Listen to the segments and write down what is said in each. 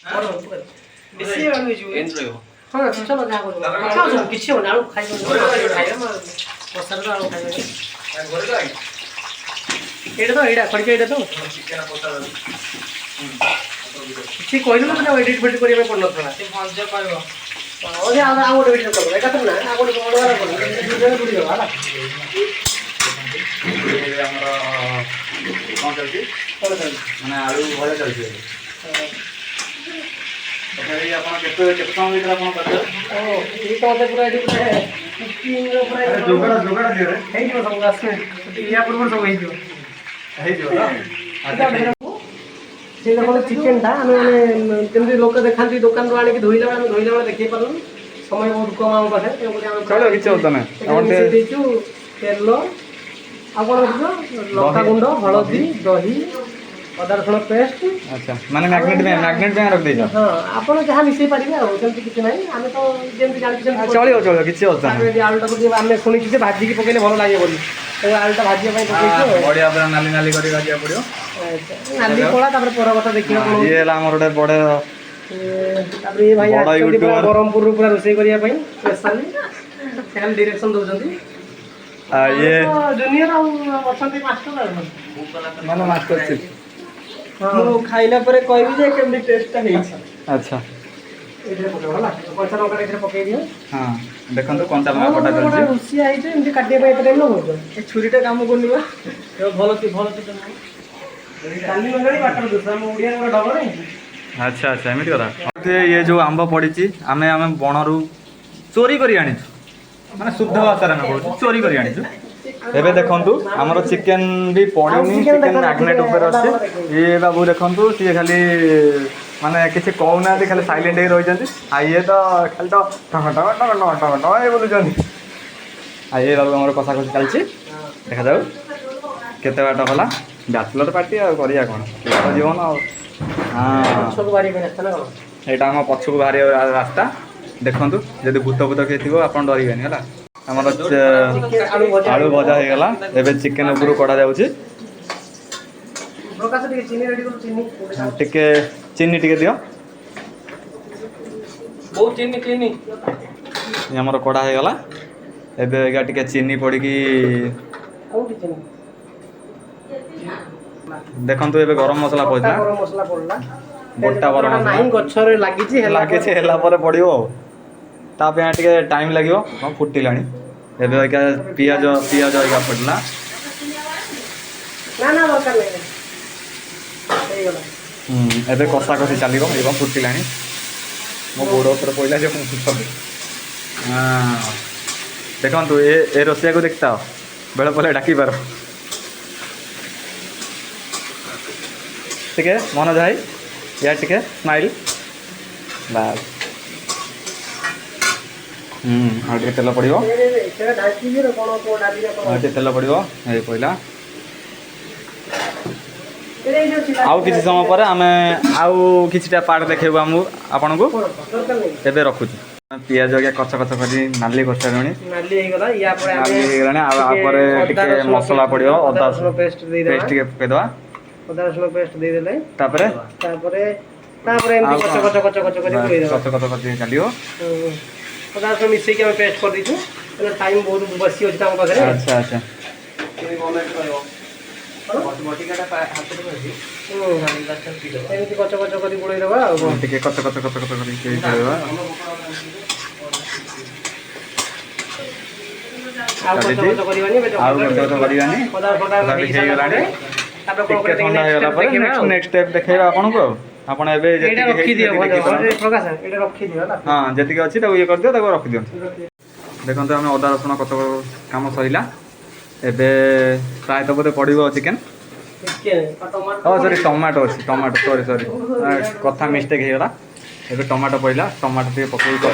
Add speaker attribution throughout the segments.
Speaker 1: ବେଶୀ ଆଳୁ ହେଇଯିବ ଏମିତି ରହିବ। ହଁ ଚଲ ଯାହା କରିବ ଖାଉଛ କିଛି ହବନି ଆଳୁ ଖାଇବନି ବର୍ଷାରେ ତ ଆଳୁ ଖାଇବନି ଏଇଟା ତ ଏଇଟା ଖଡ଼ିକା ଏଇଟା ତ କିଛି କହିଲୁ ନା ଏଡ଼ିଟ୍ ଫେଡ଼ିଟ୍ କରିବା ପାଇଁ ପଡ଼ିନଥିଲା ସେ ଭଞ୍ଜ କହିବ ଆଉ ଗୋଟେ ଭିଡ଼ିଓ କରିବ ଏକା ତ ନା ଆଉ ଗୋଟେ ଅଲଗା ବୁଡ଼ିଦେବା ହେଲା
Speaker 2: ଆମର କ'ଣ ଚାଲିଛି ମାନେ ଆଳୁ ଭଜା ଚାଲିଛି ତଥାପି ଆପଣ କେତେ ସମୟ ଭିତରେ ଆପଣ କରିଦେବେ
Speaker 1: ଏଇ ତ ମତେ ପୁରା ଏଠି
Speaker 2: ଯୋଗାଡ଼ ଦିଅ
Speaker 1: ହେଇଯିବ ସବୁ ଆସିବେ ୟା ପୂର୍ବରୁ ସବୁ ହେଇଯିବ ସେ ଦେଖନ୍ତୁ ଚିକେନଟା ଆମେ ମାନେ ଯେମିତି ଲୋକ ଦେଖାନ୍ତି ଦୋକାନରୁ ଆଣିକି ଧୋଇଲା ବେଳେ ଆମେ ଧୋଇଲା ବେଳେ ଦେଖେଇ ପାରୁନୁ ସମୟ ବହୁତ କମ୍ ଆମ ପାଖରେ ତେଣୁକରି ଆମେ
Speaker 2: କିଛି ଅସୁବିଧା ନାହିଁ
Speaker 1: ମିଶେଇ ଦେଇଛୁ ତେଲ ଆଉ କ'ଣ ରଖିଛ ଲଙ୍କାଗୁଣ୍ଡ ହଳଦୀ ଦହି ଅଦା ରସୁଣ ପେଷ୍ଟ
Speaker 2: ଆଚ୍ଛା ମାନେ ମ୍ୟାଗ୍ନେଟ୍ ପାଇଁ ରଖିଦେଇଛ
Speaker 1: ହଁ ଆପଣ ଯାହା ମିଶେଇ ପାରିବେ ଆଉ ସେମିତି କିଛି ନାହିଁ ଆମେ ତ ଯେମିତି ଜାଣିଛୁ ସେମିତି
Speaker 2: ଚଳିବ କିଛି ଅସୁବିଧା ନାହିଁ
Speaker 1: ଆଳୁଟାକୁ ଟିକେ ଆମେ ଶୁଣିଛୁ ଯେ ଭାଜିକି ପକେଇଲେ ଭଲ ଲାଗେ ବୋଲି ଆଳୁଟା ଭାଜିବା ପାଇଁ ପକେଇଛୁ
Speaker 2: ବଢ଼ିଆ ପୁରା ନାଲି ନାଲି କରି ଭାଜିବାକୁ ପଡ଼ିବ
Speaker 1: ନାଲି କଳା ତାପରେ ପର କଥା ଦେଖିବା କ'ଣ
Speaker 2: ଇଏ ହେଲା ଆମର ଗୋଟେ ବଡ଼
Speaker 1: ତାପରେ ଇଏ ଭାଇ ଆସିଛନ୍ତି ପୁରା ବ୍ରହ୍ମପୁରରୁ ପୁରା ରୋଷେଇ କରିବା ପାଇଁ ସ୍ପେଶାଲି ସେମାନେ ଡିରେକ୍ସନ୍ ଦେଉଛନ୍ତି
Speaker 2: ଇଏ
Speaker 1: ଜୁନିୟର ଆଉ ଅଛନ୍ତି ମାଷ୍ଟର ଆଉ
Speaker 2: ମାନେ ମାଷ୍ଟର ଚିଫ୍
Speaker 1: ମୁଁ ଖାଇଲା ପରେ କହିବି ଯେ କେମିତି ଟେଷ୍ଟଟା ହେଇଛି
Speaker 2: ଆଚ୍ଛା
Speaker 1: ଏଇଥିରେ ପକେଇବ ହେଲା କଞ୍ଚା ଲଙ୍କା ଏଥିରେ ପକେଇ ଦିଅ
Speaker 2: ହଁ ଦେଖନ୍ତୁ କଞ୍ଚା ଲଙ୍କା କଟା ଚାଲିଛି
Speaker 1: ରୁଷିଆ ହେଇଛି ଏମିତି କାଟିବା ପାଇଁ ଏତେ ଟାଇମ୍ ଲଗାଉଛ ଏ ଛୁରୀଟା କାମ କରୁନି ବା ଭଲ କାଲି ଗଲାଣି ବାଟର ଦୋଷ ଆମ ଓଡ଼ିଆ ଡବ ନାହିଁ
Speaker 2: ଆଚ୍ଛା ଆଚ୍ଛା ଏମିତି କଥା ଇଏ ଯେଉଁ ଆମ୍ବ ପଡ଼ିଛି ଆମେ ବଣରୁ ଚୋରି କରି ଆଣିଛୁ ମାନେ ଶୁଦ୍ଧ ଭାଷାରେ ଆମେ କହୁଛୁ ଚୋରି କରି ଆଣିଛୁ ଏବେ ଦେଖନ୍ତୁ ଆମର ଚିକେନ ବି ପଡ଼ିନି ଚିକେନ ମ୍ୟାଗ୍ନେଟ୍ ଉପରେ ଅଛି ଇଏ ବାବୁ ଦେଖନ୍ତୁ ସିଏ ଖାଲି ମାନେ କିଛି କହୁନାହାନ୍ତି ଖାଲି ସାଇଲେଣ୍ଟ ହେଇ ରହିଛନ୍ତି ଆଉ ଇଏ ତ ଖାଲି ତ ଏ ବୁଲୁଛନ୍ତି ଆଉ ଇଏ ବାବୁ ଆମର କଷାକଷି ଚାଲିଛି ଦେଖାଯାଉ କେତେ ବାଟ ହେଲା ବ୍ୟାଚଲର ପାର୍ଟି ଆଉ କରିବା କ'ଣ ଜୀବନ ଆଉ ଏଇଟା ଆମ ପଛକୁ ବାହାରିବ ରାସ୍ତା ଦେଖନ୍ତୁ ଯଦି ଭୂତ କିଏ ଥିବ ଆପଣ ଡରିବେନି ହେଲା ଆମର ଆଳୁ ଭଜା ହେଇଗଲା ଏବେ ଚିକେନ ଉପରୁ କଢ଼ାଯାଉଛି ଟିକେ ଚିନି ଟିକେ ଦିଅ ଆମର କଢ଼ା ହେଇଗଲା ଏବେ ଟିକେ ଚିନି ପଡ଼ିକି ଦେଖନ୍ତୁ ଏବେ ଗରମ ମସଲା ପଡ଼ିଲା ଗୋଟା ଗରମ ମସଲା
Speaker 1: ଗଛରେ ଲାଗିଛି
Speaker 2: ହେଲା ପରେ ପଡ଼ିବ ଆଉ ତା ପାଇଁ ଟିକେ ଟାଇମ୍ ଲାଗିବ ହଁ ଫୁଟିଲାଣି ଏବେ ପିଆଜ ପଡ଼ିଲା ଏବେ କଷାକଷି ଚାଲିବ ଏବଂ ଫୁଟିଲାଣି ମୋ ଗୋଡ଼ ଉପରେ ପଡ଼ିଲା ଯେ ଦେଖନ୍ତୁ ଏ ରୋଷେଇଆକୁ ଦେଖିଥାଅ ବେଳେ ବେଳେ ଡାକିପାର ଟିକେ ମନୋଜ ଭାଇ ୟାର ଟିକେ ସ୍ମାଇଲ୍ ବାସ୍ ଆଉ ଟିକେ ତେଲ ପଡ଼ିବ ଟିକେ ତେଲ ପଡ଼ିବ ଏଇ ପଡ଼ିଲା ଆଉ କିଛି ସମୟ ପରେ ଆମେ ଆଉ କିଛିଟା ପାର୍ଟ ଦେଖେଇବୁ ଆପଣଙ୍କୁ ଏବେ ରଖୁଛୁ ପିଆଜ କଚ କରି ନାଲି କରିସାରିଲୁଣି ନାଲି ହେଇଗଲାଣି ଆଉ ପରେ ଟିକେ ମସଲା ପଡ଼ିବ ଅଦା ରସୁଣ ପେଷ୍ଟ ଟିକେ ପକେଇଦେବା ଅଦା ରସୁଣ ପେଷ୍ଟ ଦେଇଦେଲେ ତାପରେ ଏମିତି କଚ କରି ଚାଲିବ ଅଦା ରସୁଣ ମିଶେଇକି ଆମେ ପେଷ୍ଟ କରିଦେଇଛୁ ଟାଇମ୍ ବହୁତ ବେଶୀ ଅଛି ଆମ ପାଖରେ ଆଚ୍ଛା ଏମିତି କଚ କରି ବୁଳେଇଦେବା ଆଉ ଟିକେ କଚ କରି ବୁଳେଇଦେବା ଆଉ କରିବାନି ହେଇଗଲାଣି ଟିକେ ଥଣ୍ଡା ହେଇଗଲା ପରେ ନେକ୍ସଟ ଷ୍ଟେପ୍ ଦେଖେଇବା ଆପଣଙ୍କୁ ଆଉ ଆପଣ ଏବେ ହଁ ଯେତିକି ଅଛି ତାକୁ ଇଏ କରିଦିଅ ତାକୁ ରଖିଦିଅନ୍ତୁ ଦେଖନ୍ତୁ ଆମେ ଅଦା ରସୁଣ କଚ କାମ ସରିଲା ଏବେ ପ୍ରାୟତଃ ବୋଧେ ପଡ଼ିବ ଚିକେନ ଟମାଟୋ ଅଛି ସରି କଥା ମିଷ୍ଟେକ୍ ହେଇଗଲା ଏବେ ଟମାଟୋ ପଡ଼ିଲା ଟମାଟୋ ଟିକେ ପକେଇକି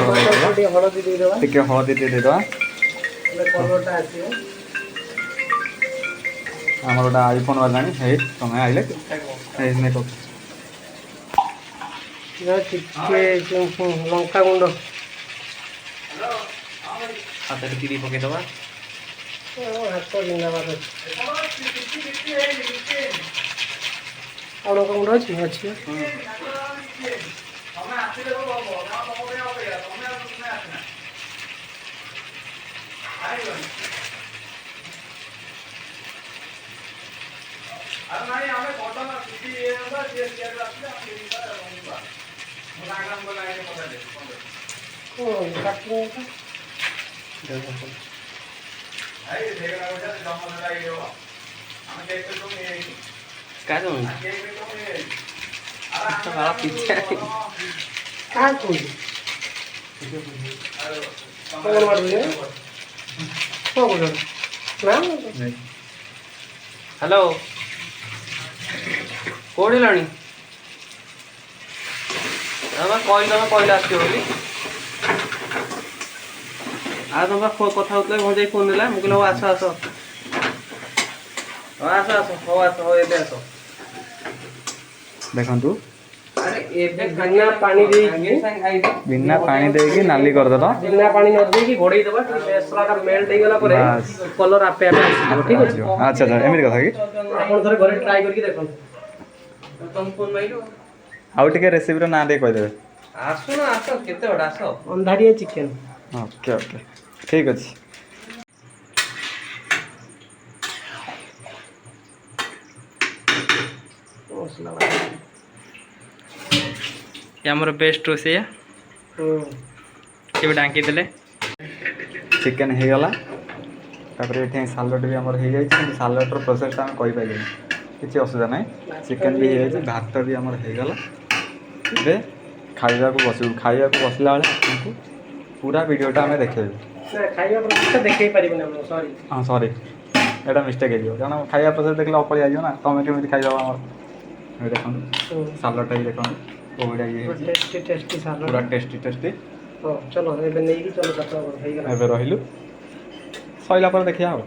Speaker 2: ଟିକେ ହଳଦୀ ଟିକେ ଦେଇଦେବା ଆମର ଗୋଟେ ଆଇଫୋନ୍ ବାଲାଣି ହେଇ ତମେ ଆଇଲେ ଲଙ୍କାଗୁଣ୍ଡ ହାତରେ ତିରି ପକେଇଦେବା ହାତ ଜିନ୍ଦାବାଦ ଆଉ ଲଙ୍କାଗୁଣ୍ଡ ଅଛି
Speaker 3: काय तुम्ही मला पिच्छा
Speaker 1: काय कोण कोण मारले हो बोल ना
Speaker 3: ହ୍ୟାଲୋ କୋଉଠି ହେଲାଣି ତମେ କହିଲେ ଆସିବ ବୋଲି ଆଉ ତମେ କଥା ହଉଥିଲେ ଭଞ୍ଜାଇ ଫୋନ୍ ନେଲା ମୁଁ କହିଲି ହଉ ଆସ ଆସ ହଉ ଏବେ ଆସ
Speaker 2: ଦେଖନ୍ତୁ
Speaker 3: ଆରେ ଏବେ
Speaker 1: ବିନା ପାଣି ଦେଇକି
Speaker 2: ବିନା ପାଣି ଦେଇକି ନାଲି କରିଦେଲ।
Speaker 1: ବିନା ପାଣି ନ ଦେଇକି ଘୋଡେଇ ଦେବା ମସଲାଟା ମେଲ୍ଟ ହେଇଗଲା ପରେ
Speaker 2: ବାସ୍।
Speaker 1: କଲର ଆପେ ଆପେ ଆସିଯିବ ଠିକ ଅଛି
Speaker 2: ଆଚ୍ଛା ଆଚ୍ଛା ଏମିତି କଥା କି?
Speaker 1: ଆପଣ ଥରେ ଘରେ ଟ୍ରାଏ କରିକି ଦେଖନ୍ତୁ
Speaker 3: ତମ ଫୋନ୍ ମାଇଲ
Speaker 2: ଆଉ ଟିକେ ରେସିପିର ନାଁ ଟିକେ କହିଦେବେ।
Speaker 3: ଆସୁନ ଆସ କେତେ ବଡ଼ ଆସ
Speaker 1: ଅନ୍ଧାରିଆ ଚିକେନ
Speaker 2: ଓକେ ଓକେ ଠିକ୍ ଅଛି।
Speaker 1: ମସଲା
Speaker 3: ଆମର ବେଷ୍ଟ ରୋଷେଇଆ କେବେ ଡାଙ୍କି ଦେଲେ
Speaker 2: ଚିକେନ୍ ହେଇଗଲା ତାପରେ ଏଠି ସାଲଡ଼ ବି ଆମର ହେଇଯାଇଛି କିନ୍ତୁ ସାଲଡ଼ର ପ୍ରୋସେସଟା ଆମେ କହିପାରିବୁନି କିଛି ଅସୁବିଧା ନାହିଁ। ଚିକେନ୍ ବି ହେଇଯାଇଛି ଭାତ ବି ଆମର ହେଇଗଲା। ଏବେ ଖାଇବାକୁ ବସିଲା ବେଳେ ଆପଣଙ୍କୁ ପୁରା ଭିଡ଼ିଓଟା ଆମେ ଦେଖେଇବୁ।
Speaker 1: ଖାଇବା ପ୍ରୋସେସଟା ଦେଖେଇ ପାରିବୁନି ଆମେ ସରି
Speaker 2: ହଁ ସରି ଏଇଟା ମିଷ୍ଟେକ୍ ହେଇଯିବ କାରଣ ଖାଇବା ପ୍ରୋସେସ୍ ଦେଖିଲେ ଅପଳିଆ ହେଇଯିବ ନା ତମେ କେମିତି ଖାଇଦେବ ଆମର ଦେଖନ୍ତୁ ସାଲଡ଼ଟା ବି ଦେଖନ୍ତୁ କୋଉଟା ଇଏ ହେଇଛି
Speaker 1: ଟେଷ୍ଟି ସାଲଡ଼
Speaker 2: ପୁରା ଟେଷ୍ଟି
Speaker 1: ହଁ ଚलो ଏବେ ନେଇକି ଚलो ହେଇଗଲା
Speaker 2: ଏବେ ରହିଲୁ ସଇଲା ପରେ ଦେଖିବା ଆଉ।